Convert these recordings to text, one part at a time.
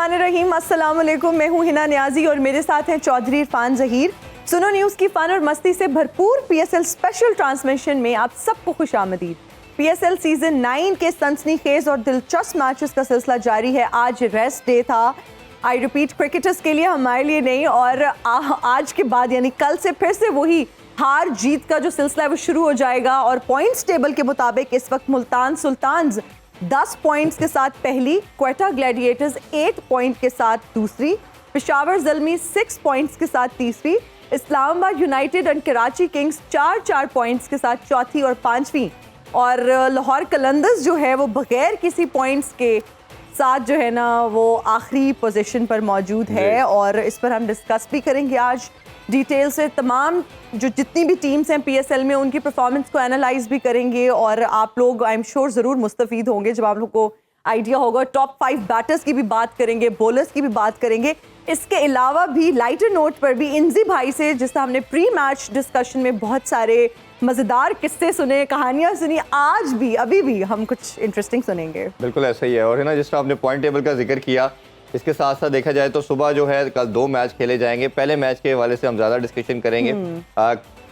बिस्मिल्लाहिर्रहमानिर्रहीम। अस्सलाम वालेकुम। मैं हूँ हिना न्याजी और मेरे साथ हैं चौधरी इरफान जहीर। सुनो न्यूज़ की फन और मस्ती से भरपूर पीएसएल स्पेशल ट्रांसमिशन में आप सबको खुशामदीद। पीएसएल सीजन 9 के सनसनीखेज और दिलचस्प मैचेस का सिलसिला जारी है। आज रेस्ट डे था, आई रिपीट, क्रिकेटर्स के लिए, हमारे लिए नहीं। और आज के बाद यानी कल से फिर से वही हार जीत का जो सिलसिला है वो शुरू हो जाएगा। और पॉइंट्स टेबल के मुताबिक इस वक्त मुल्तान सुल्तान्स 10 पॉइंट्स के साथ पहली, क्वेटा ग्लैडिएटर्स 8 पॉइंट के साथ दूसरी, पेशावर ज़ल्मी 6 पॉइंट्स के साथ तीसरी, Islamabad United and Karachi Kings 4 points के साथ चौथी और पांचवी, और लाहौर कलंदर्स जो है वो बगैर किसी पॉइंट्स के साथ जो है ना वो आखिरी पोजीशन पर मौजूद है। और इस पर हम डिस्कस भी करेंगे आज डिटेल से। तमाम जो जितनी भी टीम्स हैं पीएसएल में उनकी परफॉर्मेंस को एनालाइज भी करेंगे और आप लोग आई एम श्योर ज़रूर मुस्तफ़ीद होंगे जब आप लोग को आइडिया होगा। टॉप 5 बैटर्स की भी बात करेंगे, बॉलर्स की भी बात करेंगे। इसके अलावा भी लाइटर नोट पर भी इंजी भाई से, जिससे हमने प्री मैच डिस्कशन में बहुत सारे मज़ेदार किस्से सुने, कहानियाँ सुनी, आज भी अभी भी हम कुछ इंटरेस्टिंग सुनेंगे। बिल्कुल ऐसा ही है। और है ना, जिस तरह आपने पॉइंट टेबल का जिक्र किया, इसके साथ साथ देखा जाए तो सुबह जो है कल 2 मैच खेले जाएंगे। पहले मैच के हवाले से हम ज़्यादा डिस्कशन करेंगे।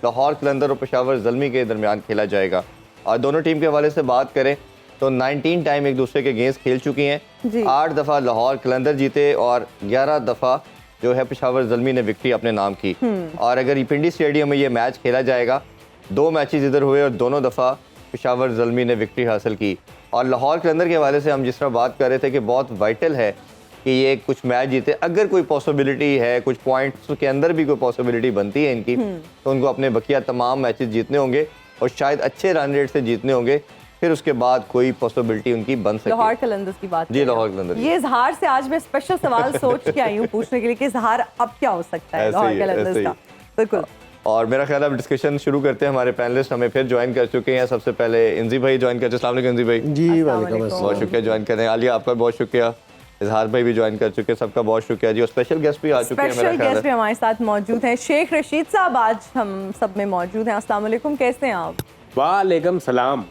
लाहौर कलंदर और पेशावर ज़ल्मी के दरमियान खेला जाएगा। और दोनों टीम के हवाले से बात करें तो 19 टाइम एक दूसरे के अगेंस्ट खेल चुकी हैं। 8 दफ़ा लाहौर कलंदर जीते और 11 दफ़ा जो है पेशावर ज़ल्मी ने विक्ट्री अपने नाम की। और अगर पिंडी स्टेडियम में ये मैच खेला जाएगा, 2 मैचेस इधर हुए और दोनों दफ़ा पेशावर ज़ल्मी ने विक्ट्री हासिल की। और लाहौर कलंदर के हवाले से हम जिस तरह बात कर रहे थे कि बहुत वाइटल है कि ये कुछ मैच जीते। अगर कोई पॉसिबिलिटी है, कुछ पॉइंट्स के अंदर भी कोई पॉसिबिलिटी बनती है इनकी, तो उनको अपने बकिया तमाम मैचेस जीतने होंगे और शायद अच्छे रन रेट से जीतने होंगे, फिर उसके बाद कोई पॉसिबिलिटी उनकी बन सकती है। लाहौर कलंदर्स की बात जी, लाहौर कलंदर। ये इजहार से आज मैं स्पेशल सवाल सोच के आई हूँ पूछने के लिए कि इजहार अब क्या हो सकता है लाहौर कलंदर्स का। बिल्कुल। और मेरा ख्याल है अब डिस्कशन शुरू करते हैं। हमारे पैनलिस्ट हमें फिर ज्वाइन कर चुके हैं। सबसे पहले इंजी भाई ज्वाइन करते हैं। अस्सलाम वालेकुम इंजी भाई। जी वालेकुम अस्सलाम। बहुत शुक्रिया ज्वाइन करने। आलिया आपका बहुत शुक्रिया। इजहार भाई भी ज्वाइन कर चुके हैं, सबका बहुत शुक्रिया जी। और स्पेशल गेस्ट भी आ चुके हैं। स्पेशल गेस्ट भी हमारे साथ मौजूद हैं। शेख रशीद साहब आज हम सब में मौजूद हैं। अस्सलाम वालेकुम, कैसे हैं आप? वालेकुम सलाम।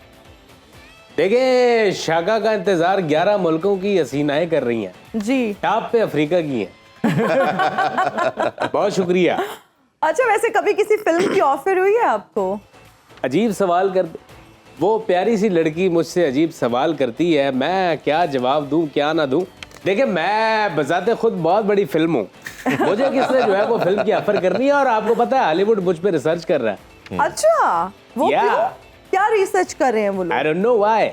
देखिए, शाका का इंतजार 11 मुल्कों की हसीनाएं कर रही हैं जी, टॉप पे अफ्रीका की हैं। बहुत शुक्रिया। अच्छा, वैसे कभी किसी फिल्म की ऑफर हुई है आपको? अजीब सवाल कर, वो प्यारी सी लड़की मुझसे अजीब सवाल करती है, मैं क्या जवाब दूं क्या ना दूं। देखिए, मैं बजाते खुद बहुत बड़ी फिल्म हूँ, मुझे किसने जो है वो फिल्म की ऑफर करनी है। और आपको पता है हॉलीवुड मुझ पे रिसर्च कर रहा है। अच्छा, वो क्यों? क्या रिसर्च कर रहे हैं वो लोग? I don't know why.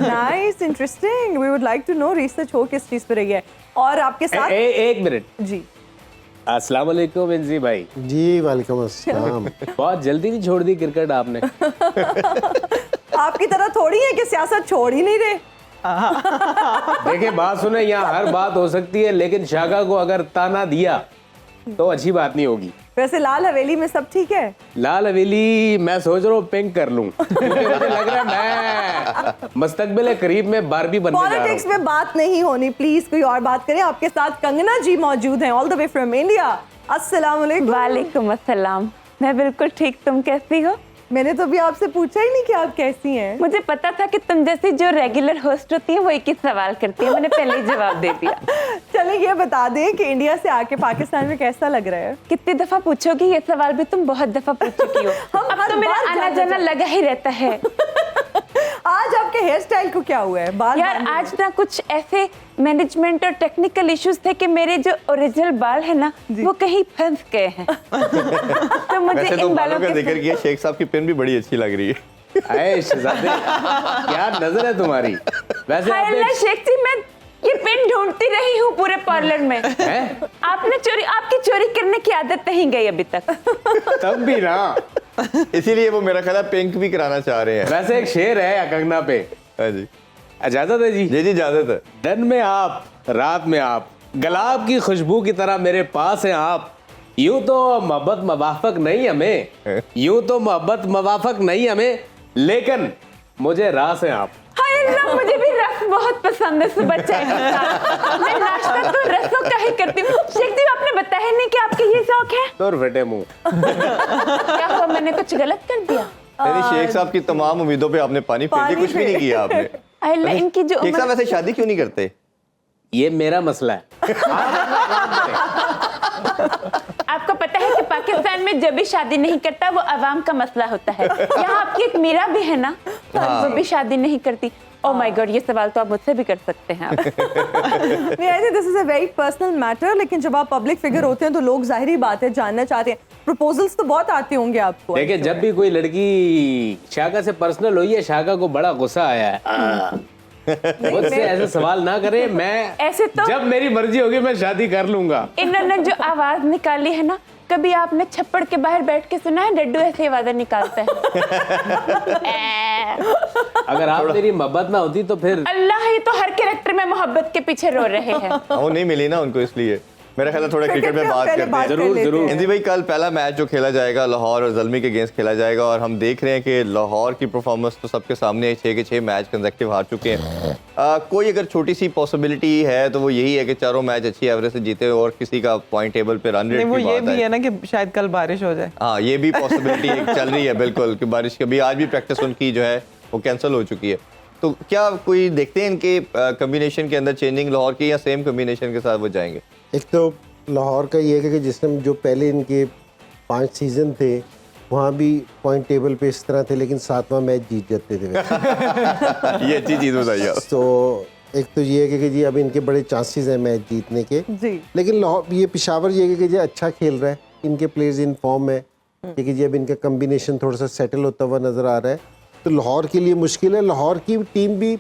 Nice, interesting. We would like to know research हो किस चीज पे रही है। और आपके साथ एक मिनट जी। अस्सलाम वालेकुम इंजी भाई। जी वालेकुम अस्सलाम। बहुत जल्दी नहीं छोड़ दी क्रिकेट आपने। आपकी तरह थोड़ी है कि सियासत छोड़ ही नहीं रहे। देखिए, बात सुने, यहाँ हर बात हो सकती है, लेकिन शाका को अगर ताना दिया तो अच्छी बात नहीं होगी। वैसे लाल हवेली में सब ठीक है? लाल हवेली मैं सोच रहा हूँ पिंक कर लूं, क्योंकि मुझे लग रहा है मैं मुस्तकबिल करीब में बारबी बनने जा रहा हूँ। पॉलिटिक्स में बात नहीं होनी, प्लीज कोई और बात करें। आपके साथ कंगना जी मौजूद हैं, all the way from India. अस्सलाम वालेकुम। वालेकुम अस्सलाम। मैं बिल्कुल ठीक, तुम कैसी हो? मैंने तो अभी आपसे पूछा ही नहीं कि आप कैसी हैं। मुझे पता था कि तुम जैसी जो रेगुलर होस्ट होती है वो एक ही सवाल करती है, मैंने पहले ही जवाब दे दिया। चलिए ये बता दें कि इंडिया से आके पाकिस्तान में कैसा लग रहा है? कितनी दफा पूछोगी ये सवाल भी, तुम बहुत दफा पूछ चुकी हो। अब तो मेरा आना जाना लगा ही रहता है। आज आपके हेयर स्टाइल को क्या हुआ है? बाल यार आज ना कुछ ऐसे मैनेजमेंट और टेक्निकल इश्यूज थे कि मेरे जो ओरिजिनल बाल है ना वो कहीं फंस गए हैं। तो मुझे वैसे तो इन बालों बालों का के जिक्र किया, शेख साहब की पेन भी बड़ी अच्छी लग रही है। अरे शहजादे, क्या नजर है तुम्हारी। वैसे हाय आप अल्लाह शेख जी, मैं ये पिन ढूंढती रही हूँ पूरे पार्लर में। आपने आपकी चोरी करने की आदत नहीं गई अभी तक। तब भी ना, इसीलिए वो मेरा ख्याल है पिंक भी कराना चाह रहे हैं। वैसे एक शेर है कंगना पे। हाँ जी, इजाजत है जी? जी जी इजाजत है। दिन में आप, रात में आप, गुलाब की खुशबू की तरह मेरे पास हैं आप। यूं तो मोहब्बत मवाफक नहीं हमें, यूं तो मोहब्बत मवाफक नहीं हमें, लेकिन मुझे रास हैं आप। हाय अल्लाह, मुझे भी रस बहुत पसंद है सुबह चाय के साथ। मैं नाश्ता तो रसों का ही करती हूँ। शेख जी, आपने बताया नहीं कि आपके ये शौक है? तो फटे मुंह। क्या हुआ, मैंने कुछ गलत कर दिया? यानी शेख साहब की तमाम उम्मीदों पे आपने पानी फेर दिया, कुछ भी नहीं किया आपने। अल्लाह, इनकी जो शेख साहब वैसे शादी क्यों नहीं करते? ये मेरा मसला है। आपको पता है कि पाकिस्तान में जब भी शादी नहीं करता वो अवाम का मसला होता है। यहाँ आपकी एक मीरा भी है ना, वो भी शादी नहीं करती। ओह माय गॉड, ये सवाल तो आप मुझसे भी कर सकते हैं आप। नहीं, I think this is a very personal matter, लेकिन जब आप पब्लिक फिगर होते हैं तो लोग जाहिर बात है जानना चाहते हैं। प्रपोजल्स तो बहुत आते होंगे आपको। देखिए, जब भी कोई लड़की शाका से पर्सनल हुई है, शाका को बड़ा गुस्सा आया है। मुझसे ऐसे सवाल ना करे, मैं ऐसे तो जब मेरी मर्जी होगी मैं शादी कर लूंगा। इन्होंने जो आवाज निकाली है ना, कभी आपने छप्पड़ के बाहर बैठ के सुना है डड्डू ऐसे आवाज निकालता है? अगर आप मेरी मोहब्बत ना होती तो फिर अल्लाह ही तो हर कैरेक्टर में मोहब्बत के पीछे रो रहे हैं। वो नहीं मिली ना उनको, इसलिए मेरा ख्याल है थोड़ा क्रिकेट में बात करते हैं। जरूर जरूर। इंदी भाई, कल पहला मैच जो खेला जाएगा लाहौर और ज़ल्मी के अगेंस्ट खेला जाएगा, और हम देख रहे हैं कि लाहौर की परफॉर्मेंस तो सबके सामने है, 6 के 6 मैच कंसेक्टिव हार चुके हैं। कोई अगर छोटी सी पॉसिबिलिटी है तो वो यही है कि चारों मैच अच्छी एवरेज से जीते और किसी का पॉइंट टेबल पे रन रेट नहीं, वो की ये बात भी है ना कि शायद कल बारिश हो जाए। हाँ, ये भी पॉसिबिलिटी चल रही है बिल्कुल कि बारिश की। आज भी प्रैक्टिस उनकी जो है वो कैंसिल हो चुकी है। तो क्या कोई देखते हैं इनके कम्बिनेशन के अंदर चेंजिंग लाहौर की, या सेम कम्बिनेशन के साथ वो जाएंगे? एक तो लाहौर का ये है कि जिसने जो पहले इनके 5 सीज़न थे वहाँ भी पॉइंट टेबल पे इस तरह थे, लेकिन 7वां मैच जीत जाते थे। ये अच्छी चीज़ बताइए। तो एक तो ये है कि जी अब इनके बड़े चांसेस हैं मैच जीतने के। जी। लेकिन लाहौर, ये पेशावर ये है कि जी अच्छा खेल रहा है, इनके प्लेयर्स इन फॉर्म है, क्योंकि जी अब इनका कम्बिनेशन थोड़ा सा सेटल होता हुआ नज़र आ रहा है। तो लाहौर के लिए मुश्किल है। लाहौर की टीम भी,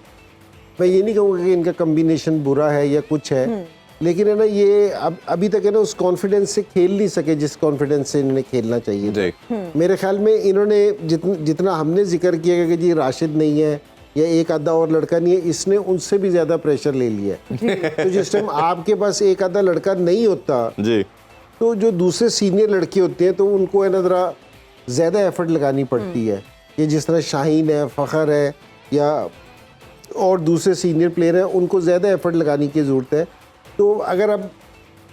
मैं ये नहीं कहूँगा कि इनका कम्बिनेशन बुरा है या कुछ है, लेकिन है ना ये अभी तक है ना उस कॉन्फिडेंस से खेल नहीं सके जिस कॉन्फिडेंस से इन्होंने खेलना चाहिए था। मेरे ख्याल में इन्होंने जितना हमने जिक्र किया कि जी राशिद नहीं है या एक आधा और लड़का नहीं है, इसने उनसे भी ज़्यादा प्रेशर ले लिया है। तो जिस टाइम आपके पास एक आधा लड़का नहीं होता जी, तो जो दूसरे सीनियर लड़के होते हैं तो उनको है ना ज़रा ज़्यादा एफर्ट लगानी पड़ती है। ये जिस तरह शाहीन है, फ़खर है या और दूसरे सीनियर प्लेयर हैं, उनको ज़्यादा एफर्ट लगाने की ज़रूरत है। तो अगर अब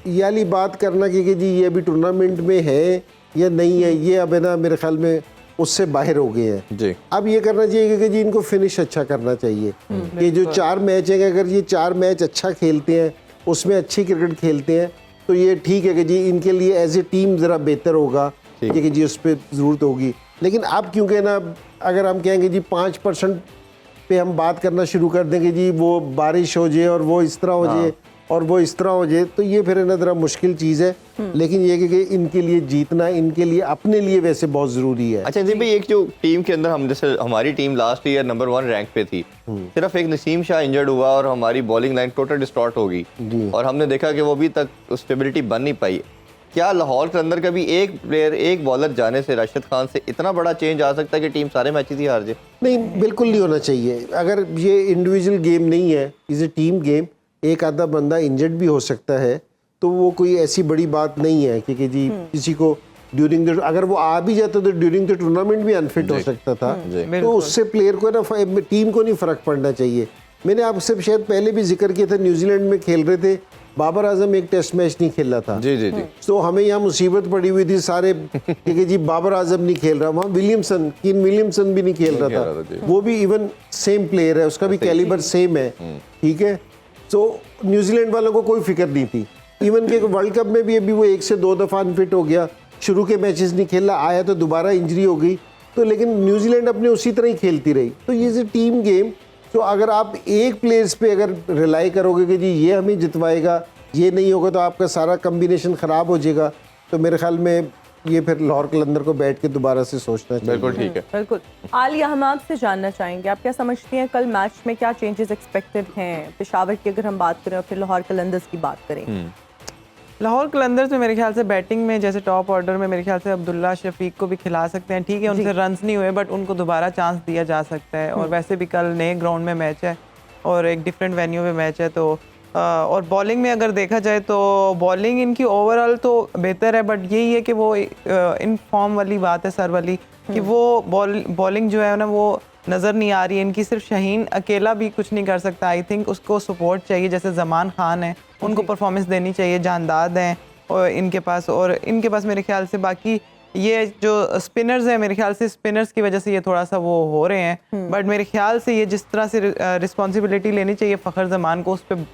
ये वाली बात करना कि जी ये अभी टूर्नामेंट में है या नहीं है, ये अब है ना मेरे ख्याल में उससे बाहर हो गए हैं जी। अब ये करना चाहिए कि जी इनको फिनिश अच्छा करना चाहिए कि जो 4 मैच हैं, अगर ये 4 मैच अच्छा खेलते हैं, उसमें अच्छी क्रिकेट खेलते हैं, तो ये ठीक है कि जी इनके लिए एज ए टीम ज़रा बेहतर होगा कि जी उस पर ज़रूरत होगी। लेकिन अब क्योंकि ना अगर हम कहेंगे जी 5% पे हम बात करना शुरू कर देंगे जी वो बारिश हो जाए और वो इस तरह हो जाए और वो इस तरह हो जाए, तो ये फिर ना ज़रा मुश्किल चीज़ है। लेकिन ये कि इनके लिए जीतना, इनके लिए अपने लिए वैसे बहुत ज़रूरी है। अच्छा जी भाई, एक जो टीम के अंदर हम जैसे हमारी team last year number 1 rank पे थी, सिर्फ एक नसीम शाह इंजर्ड हुआ और हमारी बॉलिंग लाइन टोटल डिस्टॉर्ट हो गई और हमने देखा कि वो अभी तक स्टेबिलिटी बन नहीं पाई। क्या लाहौर के अंदर कभी एक प्लेयर, एक बॉलर जाने से, राशिद खान से, इतना बड़ा चेंज आ सकता है कि टीम सारे मैचेस ही हार जाए? नहीं, बिल्कुल नहीं होना चाहिए। अगर ये इंडिविजुअल गेम नहीं है, इज़ ए टीम गेम, एक आधा बंदा इंजर्ड भी हो सकता है, तो वो कोई ऐसी बड़ी बात नहीं है कि जी किसी को ड्यूरिंग द, अगर वो आ भी जाता तो ड्यूरिंग द टूर्नामेंट भी अनफिट हो सकता था। तो उससे प्लेयर को ना, टीम को नहीं फ़र्क पड़ना चाहिए। मैंने आपसे शायद पहले भी जिक्र किया था, न्यूजीलैंड में खेल रहे थे, बाबर आजम एक टेस्ट मैच नहीं खेला था। जी जी जी। तो हमें यहाँ मुसीबत पड़ी हुई थी सारे कि जी बाबर आजम नहीं खेल रहा, वहाँ कीन विलियमसन भी नहीं खेल रहा था, वो भी इवन सेम प्लेयर है, उसका भी कैलिबर सेम है, ठीक है। तो न्यूजीलैंड वालों को कोई फिक्र नहीं थी। इवन के वर्ल्ड कप में भी अभी वो 1 से 2 दफ़ा अनफिट हो गया, शुरू के मैचेस नहीं खेला, आया तो दोबारा इंजरी हो गई, तो लेकिन न्यूजीलैंड अपने उसी तरह ही खेलती रही। तो ये जो टीम गेम, तो अगर आप एक प्लेयर्स पे अगर रिलाई करोगे कि जी ये हमें जितवाएगा, ये नहीं होगा, तो आपका सारा कम्बिनेशन ख़राब हो जाएगा। तो मेरे ख्याल में ये फिर लाहौर कलंदर को बैठ के दोबारा से सोचना चाहिए। बिल्कुल ठीक है। बिल्कुल। आलिया, हम आपसे जानना चाहेंगे, आप क्या समझती हैं कल मैच में क्या चेंजेस एक्सपेक्टेड हैं? पेशावर की अगर हम बात करें और फिर लाहौर कलंदर्स की बात करें। लाहौर कलंदर्स में मेरे ख्याल से बैटिंग में जैसे टॉप ऑर्डर में मेरे ख्याल से अब्दुल्ला शफीक को भी खिला सकते हैं। ठीक है, उनसे रन्स नहीं हुए, बट उनको दोबारा चांस दिया जा सकता है। और वैसे भी कल नए ग्राउंड में मैच है और एक डिफरेंट वेन्यू में मैच है, तो और बॉलिंग में अगर देखा जाए तो बॉलिंग इनकी ओवरऑल तो बेहतर है, बट यही है कि वो इन फॉर्म वाली बात है सर वाली कि वो बॉलिंग जो है ना वो नज़र नहीं आ रही है इनकी। सिर्फ शाहीन अकेला भी कुछ नहीं कर सकता। आई थिंक उसको सपोर्ट चाहिए, जैसे ज़मान खान है, उनको परफॉर्मेंस देनी चाहिए, जानदाद हैं और इनके पास, और इनके पास मेरे ख्याल से बाकी ये जो स्पिनर्स हैं, मेरे ख्याल से स्पिनर्स की वजह से ये थोड़ा सा वो हो रहे हैं। बट मेरे ख्याल से ये जिस तरह से रिस्पॉन्सिबिलिटी लेनी चाहिए फ़खर ज़मान को, उस पर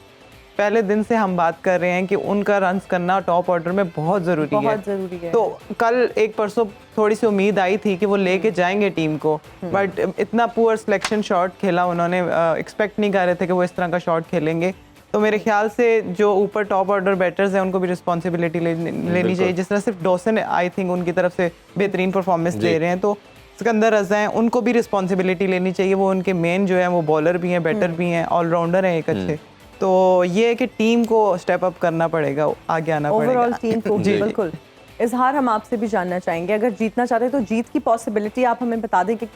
पहले दिन से हम बात कर रहे हैं कि उनका रन्स करना टॉप ऑर्डर में बहुत ज़रूरी है। बहुत ज़रूरी है। तो कल एक परसों थोड़ी सी उम्मीद आई थी कि वो लेके जाएंगे टीम को, बट इतना पुअर सिलेक्शन शॉट खेला उन्होंने, एक्सपेक्ट नहीं कर रहे थे कि वो इस तरह का शॉट खेलेंगे। तो मेरे ख्याल से जो ऊपर टॉप ऑर्डर बैटर्स हैं उनको भी रिस्पॉन्सिबिलिटी लेनी चाहिए। जिस तरह सिर्फ डॉसन आई थिंक उनकी तरफ से बेहतरीन परफॉर्मेंस दे रहे हैं, तो सिकंदर रज़ा हैं, उनको भी रिस्पॉन्सिबिलिटी लेनी चाहिए। वो उनके मेन जो है वो बॉलर भी हैं, बैटर भी हैं, ऑलराउंडर हैं एक अच्छे। तो ये है कि टीम को स्टेप अप करना पड़ेगा, आगे आना पड़ेगा ओवरऑल टीम को। बिल्कुल। इजहार, हम आपसे भी जानना चाहेंगे, अगर जीतना चाहते हैं तो जीत की पॉसिबिलिटी आप हमें बता दें कि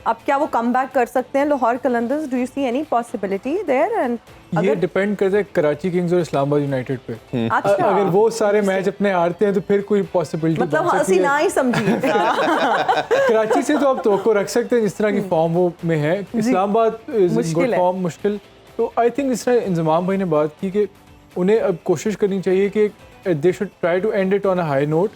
अब क्या वो कम बैक कर सकते हैं Lahore Qalandars? Do you see any possibility there? And ये डिपेंड करता है कराची किंग्स और इस्लामाबाद यूनाइटेड पे। अच्छा, अगर वो सारे मैच अपने हारते हैं तो फिर कोई पॉसिबिलिटी मतलब हंसी ना ही समझिए। कराची से तो आप तवक्को रख सकते हैं जिस तरह की फॉर्म वो में है। इस्लामाबाद मुश्किल है। फॉर्म मुश्किल। तो आई थिंक जिस तरह इंजमाम भाई ने बात की कि उन्हें अब कोशिश करनी चाहिए कि they should try to end it on a high note,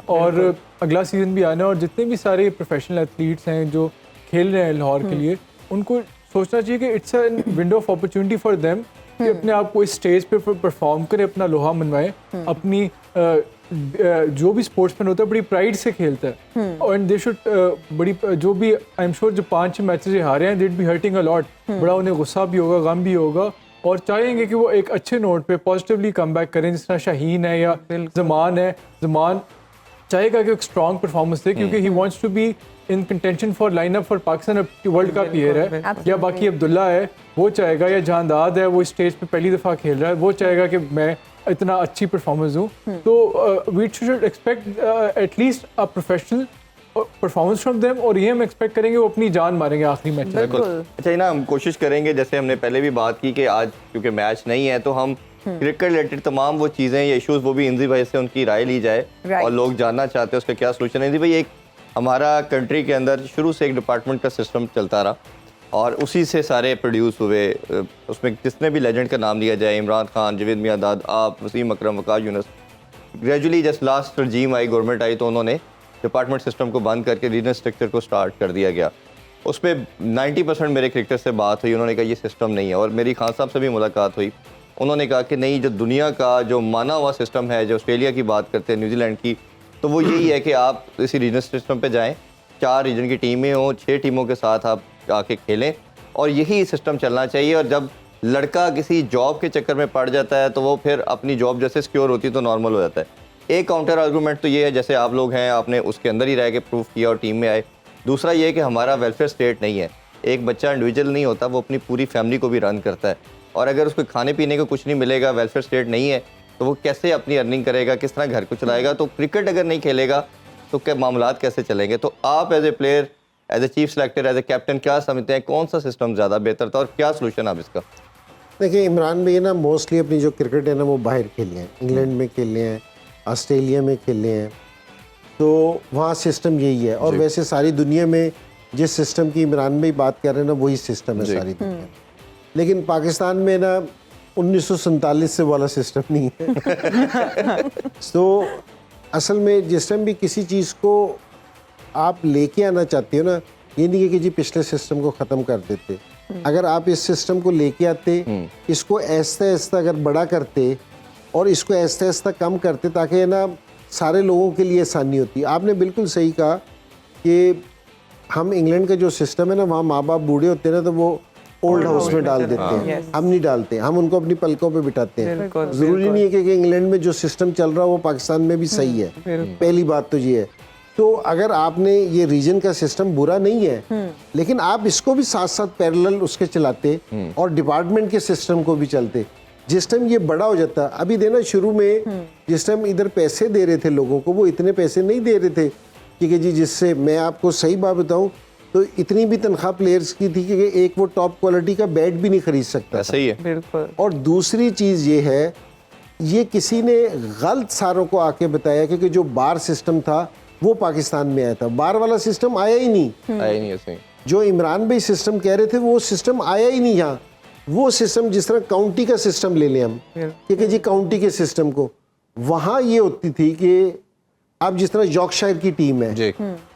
और अगला सीजन भी आना है। और जितने भी सारे प्रोफेशनल एथलीट्स हैं जो खेल रहे हैं लाहौर के लिए, उनको सोचना चाहिए कि it's a window of opportunity for them कि अपने आप को इस स्टेज पे परफॉर्म करें, अपना लोहा मनवाएं, अपनी जो भी स्पोर्ट्समैन होता है बड़ी प्राइड से खेलता है। और दे शुड बड़ी जो भी आई एम श्योर जो 5 मैचेस ये हारे हैं, it'd be hurting a lot. बड़ा उन्हें गुस्सा भी होगा, गम भी होगा, और चाहेंगे कि वो एक अच्छे नोट पे पॉजिटिवली कम बैक करें, जिस तरह शाहीन है या जमान है। जमान चाहेगा कि एक स्ट्रॉन्ग परफॉर्मेंस दे, क्योंकि he wants to be in contention for lineup for Pakistan world cup year है। या बाकी अब्दुल्ला है, वो चाहेगा, या जहांदाद है, वो स्टेज पे पहली दफ़ा खेल रहा है, वो चाहेगा कि मैं इतना अच्छी परफॉर्मेंस दूँ। तो we should expect at least a professional performance from them, और ये हम एक्सपेक्ट करेंगे वो अपनी जान मारेंगे आखिरी मैच में। बिल्कुल। अच्छा, ना हम कोशिश करेंगे, जैसे हमने पहले भी बात की कि आज क्योंकि मैच नहीं है तो हम क्रिकेट रिलेटेड तमाम वो चीज़ें या इश्यूज वो भी इंजी भाई से उनकी राय ली जाए, और लोग जानना चाहते हैं उसका क्या सोल्यूशन है। इंजी भाई, एक हमारा कंट्री के अंदर शुरू से एक डिपार्टमेंट का सिस्टम चलता रहा और उसी से सारे प्रोड्यूस हुए। उसमें जितने भी लेजेंड का नाम लिया जाए, इमरान खान, जावेद मियांदाद, आप, Wasim Akram, Waqas Younis, gradually just last regime आई, गवर्नमेंट आई, तो उन्होंने डिपार्टमेंट सिस्टम को बंद करके रीजनल स्ट्रक्चर को स्टार्ट कर दिया गया। उस पर 90% मेरे क्रिकेटर से बात हुई, उन्होंने कहा ये सिस्टम नहीं है। और मेरी खान साहब से भी मुलाकात हुई, उन्होंने कहा कि नहीं, जो दुनिया का जो माना हुआ सिस्टम है, जो ऑस्ट्रेलिया की बात करते हैं, न्यूजीलैंड की, तो वो यही है कि आप इसी रीजनल सिस्टम पे जाएं, 4 रीजन की टीमें हों, 6 टीमों के साथ आप आके खेलें, और यही सिस्टम चलना चाहिए। और जब लड़का किसी जॉब के चक्कर में पड़ जाता है तो वो फिर अपनी जॉब जैसे सिक्योर होती है तो नॉर्मल हो जाता है। एक काउंटर आर्गूमेंट तो ये है, जैसे आप लोग हैं, आपने उसके अंदर ही रह के प्रूफ किया और टीम में आए। दूसरा ये है कि हमारा वेलफेयर स्टेट नहीं है, एक बच्चा इंडिविजुअल नहीं होता, वो अपनी पूरी फैमिली को भी रन करता है, और अगर उसको खाने पीने को कुछ नहीं मिलेगा, वेलफेयर स्टेट नहीं है, तो वो कैसे अपनी अर्निंग करेगा, किस तरह घर को चलाएगा? तो क्रिकेट अगर नहीं खेलेगा तो क्या मामलात कैसे चलेंगे? तो आप as a player, as a chief selector, as a captain क्या समझते हैं, कौन सा सिस्टम ज़्यादा बेहतर था और क्या सोल्यूशन आप इसका? देखिए, इमरान भाई ना मोस्टली अपनी जो क्रिकेट है ना वो बाहर खेले हैं, इंग्लैंड में खेले हैं, ऑस्ट्रेलिया में खेले हैं, तो वहाँ सिस्टम यही है। और वैसे सारी दुनिया में जिस सिस्टम की इमरान भाई बात कर रहे हैं ना, वही सिस्टम है सारी दुनिया। लेकिन पाकिस्तान में ना 1947 से वाला सिस्टम नहीं है। तो असल में जिस टाइम भी किसी चीज़ को आप लेके आना चाहते हो ना, ये नहीं है कि जी पिछले सिस्टम को ख़त्म कर देते। अगर आप इस सिस्टम को लेके आते, इसको ऐसा ऐसा अगर बड़ा करते और इसको ऐसा ऐसा कम करते, ताकि ना सारे लोगों के लिए आसानी होती। आपने बिल्कुल सही कहा कि हम इंग्लैंड का जो सिस्टम है ना, वहाँ माँ बाप बूढ़े होते हैं ना, तो वो ओल्ड हाउस में डाल देते हैं। हम नहीं डालते, हम उनको अपनी पलकों पे बिठाते हैं। ज़रूरी नहीं है कि इंग्लैंड में जो सिस्टम चल रहा है वो पाकिस्तान में भी सही है। पहली बात तो ये है। तो अगर आपने ये रीजन का सिस्टम बुरा नहीं है, लेकिन आप इसको भी साथ साथ पैरेलल उसके चलाते और डिपार्टमेंट के सिस्टम को भी चलते, जिस टाइम ये बड़ा हो जाता। अभी देना शुरू में जिस टाइम इधर पैसे दे रहे थे लोगों को, वो इतने पैसे नहीं दे रहे थे कि जी, जिससे मैं आपको सही बात बताऊं तो इतनी भी तनख्वाह प्लेयर्स की थी कि एक वो टॉप क्वालिटी का बैट भी नहीं खरीद सकता। सही है, बिल्कुल। और दूसरी चीज़ ये है, ये किसी ने गलत सारों को आके बताया कि जो बार सिस्टम था वो पाकिस्तान में आया था। बार वाला सिस्टम आया ही नहीं, आया नहीं ऐसे। जो इमरान भाई सिस्टम कह रहे थे वो सिस्टम आया ही नहीं यहाँ। वो सिस्टम जिस तरह काउंटी का सिस्टम ले लें हम, ठीक है जी, काउंटी के सिस्टम को, वहाँ ये होती थी कि अब जिस तरह यॉर्कशायर की टीम है,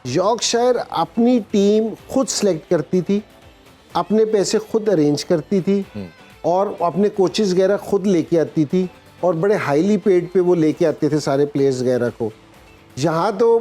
यॉर्कशायर अपनी टीम खुद सेलेक्ट करती थी, अपने पैसे खुद अरेंज करती थी, और अपने कोचेस वगैरह खुद लेके आती थी और बड़े हाईली पेड पे वो लेके आते थे सारे प्लेयर्स वगैरह को। यहाँ तो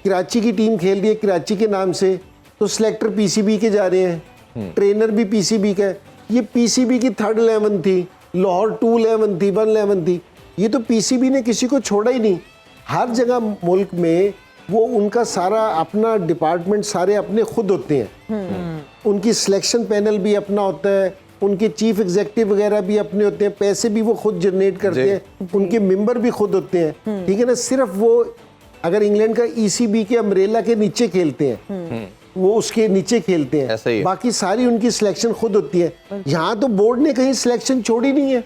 कराची की टीम खेल रही है कराची के नाम से, तो सिलेक्टर पीसीबी के जा रहे हैं, ट्रेनर भी पीसीबी का है। ये पीसीबी की 3rd 11 थी, लाहौर 2 11 थी, 1 11 थी। ये तो पीसीबी ने किसी को छोड़ा ही नहीं। हर जगह मुल्क में वो उनका सारा अपना डिपार्टमेंट सारे अपने खुद होते हैं। उनकी सिलेक्शन पैनल भी अपना होता है, उनके चीफ एग्जीक्यूटिव वगैरह भी अपने होते हैं, पैसे भी वो खुद जनरेट करते हैं, उनके मेंबर भी खुद होते हैं, ठीक है ना। सिर्फ वो अगर इंग्लैंड का ईसीबी के अम्ब्रेला के नीचे खेलते हैं, वो उसके नीचे खेलते ऐसा ही हैं, है। बाकी सारी उनकी सिलेक्शन खुद होती है। यहाँ तो बोर्ड ने कहीं सिलेक्शन छोड़ी नहीं है,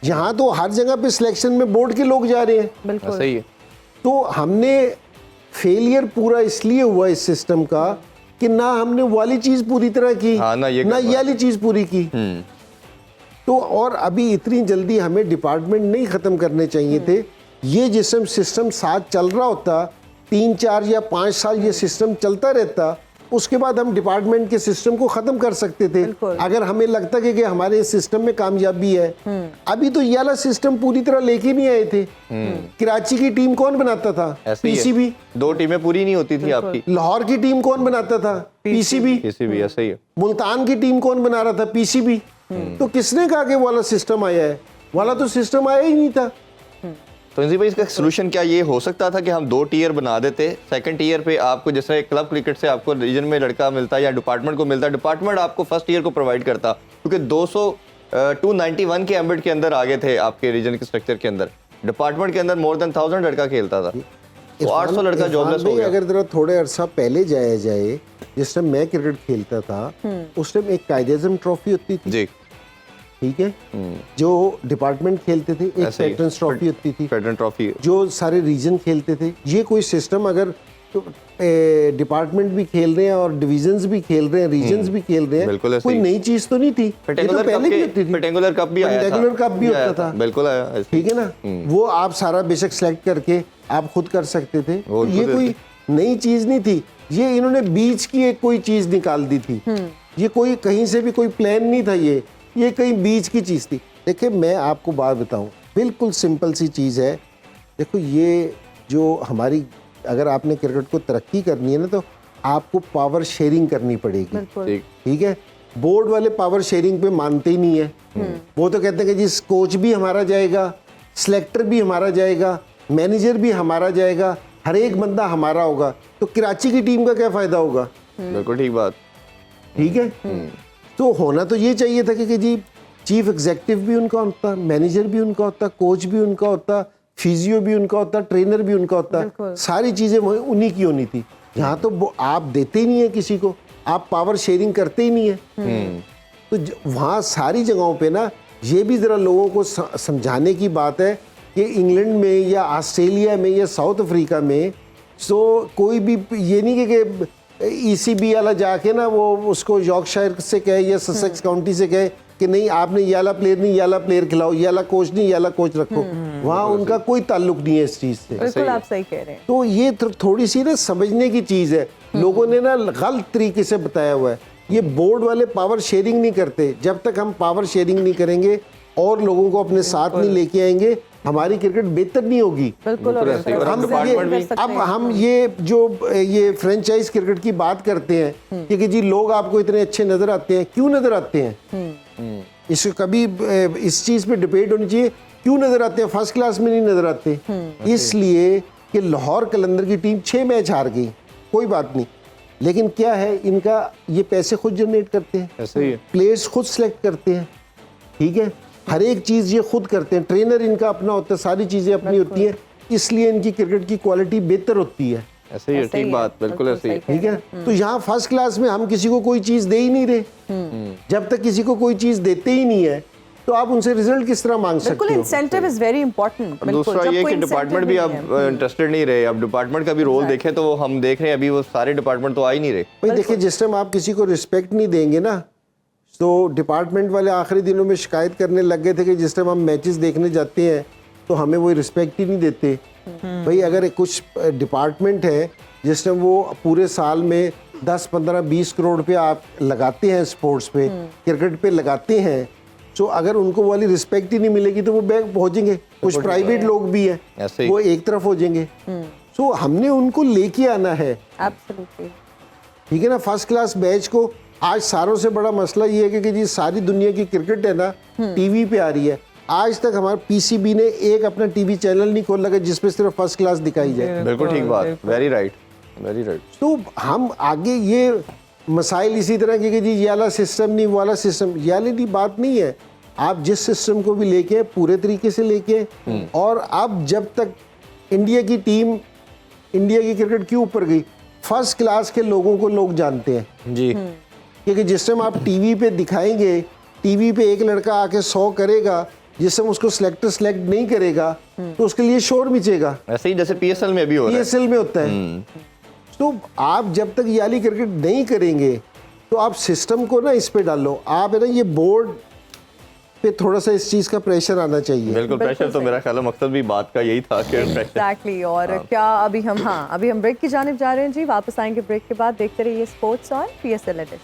यहाँ तो हर जगह पे सिलेक्शन में बोर्ड के लोग जा रहे हैं। सही है। तो हमने फेलियर पूरा इसलिए हुआ इस सिस्टम का कि ना हमने वाली चीज पूरी तरह की, हाँ, ना ये वाली चीज पूरी की। तो और अभी इतनी जल्दी हमें डिपार्टमेंट नहीं खत्म करने चाहिए थे। ये जिसम सिस्टम साथ चल रहा होता, 3, 4 या 5 साल ये सिस्टम चलता रहता, उसके बाद हम डिपार्टमेंट के सिस्टम को खत्म कर सकते थे अगर हमें लगता कि हमारे इस सिस्टम में कामयाबी है। अभी तो ये वाला सिस्टम पूरी तरह लेके नहीं आए थे। कराची की टीम कौन बनाता था? ऐसे ही है। पीसीबी। 2 टीमें पूरी नहीं होती थी आपकी। लाहौर की टीम कौन बनाता था? पीसीबी। पीसीबी, ऐसा ही है। मुल्तान की टीम कौन बना रहा था? पीसीबी। तो किसने कहा कि वाला सिस्टम आया है? वाला तो सिस्टम आया ही नहीं था। तो इंजी भाई इसका सोल्यूशन क्या ये हो सकता था कि हम 2 टियर बना देते, 2nd टियर पे आपको जैसे क्लब क्रिकेट से आपको रीजन में लड़का मिलता या डिपार्टमेंट को मिलता, डिपार्टमेंट आपको 1st टियर को प्रोवाइड करता, क्योंकि 291 के एम्बिट के अंदर आ गए थे आपके रीजन के स्ट्रक्चर के अंदर। डिपार्टमेंट के अंदर मोर देन 1000 लड़का खेलता था, तो 800 लड़का जॉबलेस हो गया। अगर जरा थोड़े अरसा पहले जाया जाए, जिस टाइम मैं क्रिकेट खेलता था उस टाइम एक कायदे-ए-आज़म ट्रॉफी होती थी, जी, ठीक है, जो डिपार्टमेंट खेलते थे। एक पैटर्न्स ट्रॉफी होती थी, पैटर्न ट्रॉफी, जो सारे रीजन खेलते थे। ये कोई सिस्टम अगर तो डिपार्टमेंट भी खेल रहे हैं और डिवीजन्स भी खेल रहे हैं, रीजन्स भी खेल रहे हैं, कोई नई चीज तो नहीं थी। ये तो पहले भी होती थी। रेक्टेंगुलर कप भी आया था, रेक्टेंगुलर कप भी होता था, बिल्कुल आया, ठीक है ना। वो आप सारा बेशक सेलेक्ट करके आप खुद कर सकते थे। तो ये कोई नई चीज नहीं थी, ये इन्होंने बीच की एक कोई चीज निकाल दी थी। ये कोई कहीं से भी कोई प्लान नहीं था, ये कहीं बीच की चीज थी। देखिए मैं आपको बात बताऊं, बिल्कुल सिंपल सी चीज है। देखो ये जो हमारी, अगर आपने क्रिकेट को तरक्की करनी है ना, तो आपको पावर शेयरिंग करनी पड़ेगी, ठीक है। बोर्ड वाले पावर शेयरिंग पे मानते ही नहीं है। वो तो कहते हैं कि जी कोच भी हमारा जाएगा, सिलेक्टर भी हमारा जाएगा, मैनेजर भी हमारा जाएगा, हर एक बंदा हमारा होगा। तो कराची की टीम का क्या फायदा होगा? बिल्कुल ठीक बात, ठीक है। तो होना तो ये चाहिए था कि जी चीफ एग्जीक्यूटिव भी उनका होता, मैनेजर भी उनका होता, कोच भी उनका होता, फिजियो भी उनका होता, ट्रेनर भी उनका होता, सारी चीजें उन्हीं की होनी थी। यहाँ तो आप देते ही नहीं है किसी को, आप पावर शेयरिंग करते ही नहीं है। तो वहाँ सारी जगहों पे ना, ये भी जरा लोगों को समझाने की बात है कि इंग्लैंड में या ऑस्ट्रेलिया में या साउथ अफ्रीका में कोई भी ये नहीं कि ईसीबी वाला जाके ना वो उसको यॉर्कशायर से कहे या ससेक्स काउंटी से कहे कि नहीं आपने ये वाला प्लेयर नहीं, ये वाला प्लेयर खिलाओ, ये वाला कोच नहीं, ये वाला कोच रखो। वहाँ उनका कोई ताल्लुक नहीं है इस चीज से। बिल्कुल आप सही कह रहे हैं। तो ये थोड़ी सी ना समझने की चीज है। लोगों ने ना गलत तरीके से बताया हुआ है। ये बोर्ड वाले पावर शेयरिंग नहीं करते। जब तक हम पावर शेयरिंग नहीं करेंगे और लोगों को अपने साथ नहीं लेके आएंगे, हमारी क्रिकेट बेहतर नहीं होगी। बिल्कुल। हम ये जो ये फ्रेंचाइज क्रिकेट की बात करते हैं कि जी लोग आपको इतने अच्छे नजर आते हैं, क्यों नजर आते हैं? इसको कभी इस चीज पे डिबेट होनी चाहिए, क्यों नजर आते हैं? फर्स्ट क्लास में नहीं नजर आते। इसलिए कि लाहौर कलंदर की टीम 6 मैच हार गई, कोई बात नहीं, लेकिन क्या है, इनका ये पैसे खुद जनरेट करते हैं, ऐसे ही है। प्लेयर्स खुद सेलेक्ट करते हैं, ठीक है, हर एक चीज ये खुद करते हैं, ट्रेनर इनका अपना होता है, सारी चीजें अपनी होती हैं, इसलिए इनकी क्रिकेट की क्वालिटी बेहतर होती है। ऐसे ही है, ठीक बात, बिल्कुल ऐसे ही, ठीक है। तो यहाँ फर्स्ट क्लास में हम किसी को कोई चीज दे ही नहीं रहे। जब तक किसी को कोई चीज देते ही नहीं है, तो आप उनसे रिजल्ट किस तरह मांग सकते हो? बिल्कुल, इंसेंटिव इज वेरी इंपॉर्टेंट। दूसरा ये कि डिपार्टमेंट भी अब इंटरेस्टेड नहीं रहे। अब डिपार्टमेंट का भी रोल देखें तो हम देख रहे हैं अभी वो सारे डिपार्टमेंट तो आ ही नहीं रहे। भाई देखिए, जिस टाइम आप किसी को रिस्पेक्ट नहीं देंगे ना, तो डिपार्टमेंट वाले आखिरी दिनों में शिकायत करने लग गए थे कि जिस टाइम हम मैचेस देखने जाते हैं तो हमें वो रिस्पेक्ट ही नहीं देते। भाई अगर कुछ डिपार्टमेंट है जिस टाइम वो पूरे साल में 10, 15, 20 करोड़ रुपया आप लगाते हैं स्पोर्ट्स पे, क्रिकेट पे लगाते हैं, तो अगर उनको वाली रिस्पेक्ट ही नहीं मिलेगी तो वो बैक पहुंचेंगे। कुछ प्राइवेट लोग भी ऐसे हैं, ही। वो एक तरफ हो जाएंगे। सो हमने उनको लेके आना है, एब्सोल्युटली। ठीक है ना। फर्स्ट क्लास मैच को आज सारों से बड़ा मसला ये है कि जी सारी दुनिया की क्रिकेट है ना टीवी पे आ रही है। आज तक हमारे पीसीबी ने एक अपना टीवी चैनल नहीं खोला कि जिसपे सिर्फ फर्स्ट क्लास दिखाई जाए। बिल्कुल ठीक बात, वेरी राइट, वेरी राइट। तो हम आगे ये मसाइल इसी तरह के कि जी ये वाला सिस्टम नहीं, वो वाला सिस्टम, ये वाली बात नहीं है। आप जिस सिस्टम को भी लेके आए, पूरे तरीके से लेके आए। और अब जब तक इंडिया की टीम, इंडिया की क्रिकेट क्यों ऊपर गई, फर्स्ट क्लास के लोगों को लोग जानते हैं जी। क्योंकि जिस टाइम आप टीवी पे दिखाएंगे, टीवी पे एक लड़का आके 100 करेगा, जिस टाइम उसको सिलेक्टर सेलेक्ट नहीं करेगा तो उसके लिए शोर मचेगा। ऐसे ही जैसे पीएसएल में भी हो रहा है। पीएसएल में होता है। तो आप जब तक ये वाली क्रिकेट नहीं करेंगे तो आप सिस्टम को ना इस पे डालो। आप है ना ये बोर्ड पे थोड़ा सा इस चीज का प्रेशर आना चाहिए। बिल्कुल, प्रेशर तो मेरा ख्याल है मकसद भी बात का यही था कि प्रेशर। एग्जैक्टली। और क्या अभी हम ब्रेक की जानिब जा रहे हैं जी। वापस आएंगे ब्रेक के बाद। देखते रहिए sports on PSL edition.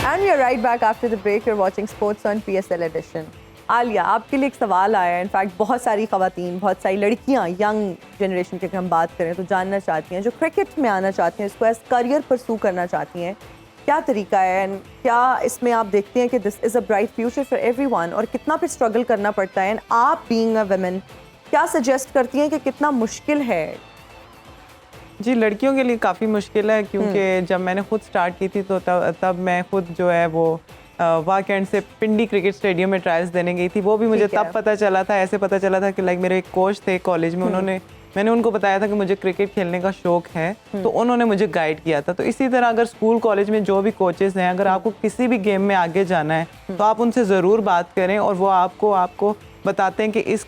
And we are right back after the break. You're watching Sports on PSL Edition. Alia, आपके लिए एक सवाल आया है। इनफैक्ट बहुत सारी ख़वातीन, बहुत सारी लड़कियां, यंग जनरेशन की अगर हम बात करें तो जानना चाहती हैं, जो क्रिकेट में आना चाहती हैं, इसको एज करियर परसू करना चाहती हैं, क्या तरीका है एंड क्या इसमें आप देखते हैं कि this is a bright future for everyone, और कितना पे स्ट्रगल करना पड़ता है। एंड आप बीइंग अ वुमेन क्या सजेस्ट करती हैं कि कितना मुश्किल है? जी, लड़कियों के लिए काफ़ी मुश्किल है, क्योंकि जब मैंने खुद स्टार्ट की थी तो तब मैं खुद जो है वो वाकई से पिंडी क्रिकेट स्टेडियम में ट्रायल्स देने गई थी। वो भी मुझे तब पता चला था, ऐसे पता चला था कि लाइक मेरे एक कोच थे कॉलेज में, मैंने उनको बताया था कि मुझे क्रिकेट खेलने का शौक है, तो उन्होंने मुझे गाइड किया था। तो इसी तरह अगर स्कूल कॉलेज में जो भी कोचेस हैं, अगर आपको किसी भी गेम में आगे जाना है तो आप उनसे ज़रूर बात करें, और वो आपको बताते हैं कि इस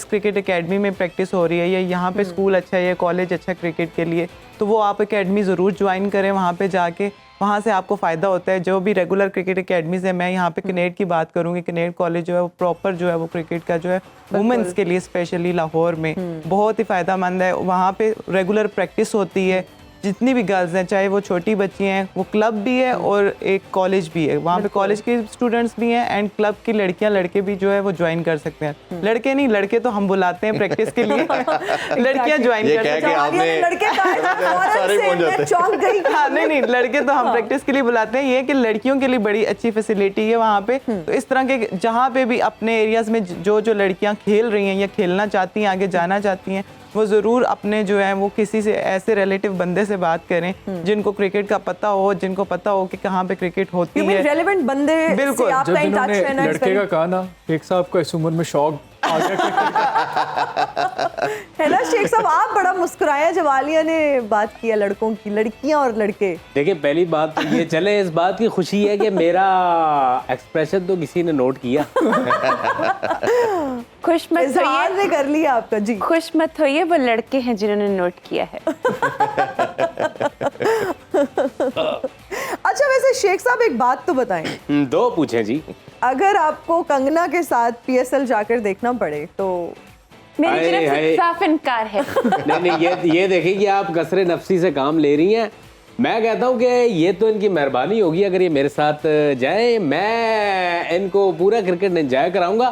क्रिकेट एकेडमी में प्रैक्टिस हो रही है, या यहाँ पे स्कूल अच्छा है, या कॉलेज अच्छा क्रिकेट के लिए, तो वो आप एकेडमी ज़रूर ज्वाइन करें। वहाँ पे जाके वहाँ से आपको फ़ायदा होता है। जो भी रेगुलर क्रिकेट एकेडमीज़ है, मैं यहाँ पे कनेड की बात करूँगी, कनेड कॉलेज जो है वो प्रॉपर जो है वो क्रिकेट का जो है वुमेंस के लिए स्पेशली लाहौर में बहुत ही फ़ायदेमंद है। वहाँ पे रेगुलर प्रैक्टिस होती है, जितनी भी गर्ल्स हैं, चाहे वो छोटी बच्ची हैं, वो क्लब भी है और एक कॉलेज भी है। वहाँ पे कॉलेज के स्टूडेंट्स भी हैं एंड क्लब की लड़कियाँ लड़के भी जो है वो ज्वाइन कर सकते हैं। लड़के नहीं, लड़के तो हम बुलाते हैं प्रैक्टिस के लिए, लड़कियाँ ज्वाइन कर सकते हैं। हाँ, नहीं, लड़के तो हम प्रैक्टिस के लिए बुलाते हैं। ये कि लड़कियों के लिए बड़ी अच्छी फैसिलिटी है वहाँ पे। तो इस तरह के जहाँ पे भी अपने एरियाज में जो लड़कियाँ खेल रही हैं या खेलना चाहती हैं, आगे जाना चाहती हैं, वो ज़रूर अपने जो है वो किसी से ऐसे रिलेटिव बंदे से बात करें जिनको क्रिकेट का पता हो, जिनको पता हो कि कहाँ पे क्रिकेट होती है। रेलेवेंट बंदे बिल्कुल, से आपका इन टच रहना। लड़के का कहा ना, शेख साहब का इस उम्र में शौक आ गया है ना शेख साहब, आप बड़ा मुस्कुराया जब आलिया ने बात किया लड़कों की, लड़कियां और लड़के। देखिए, पहली बात तो ये चले, इस बात की खुशी है कि मेरा एक्सप्रेशन तो किसी ने नोट किया। खुश मत इजहार होइए, ने कर लिया आपका जी। खुश मत होइए, वो लड़के हैं जिन्होंने नोट किया है। अच्छा, वैसे शेख साहब एक बात तो बताएं, दो पूछे जी। अगर आपको कंगना के साथ पीएसएल जाकर देखना पड़े तो? मेरी हाय, तरफ से हाय। साफ इनकार है। नहीं, ये देखिए कि आप कसरे नफसी से काम ले रही हैं। मैं कहता हूँ कि ये तो इनकी मेहरबानी होगी अगर ये मेरे साथ जाए। मैं इनको पूरा क्रिकेट एंजॉय कराऊंगा।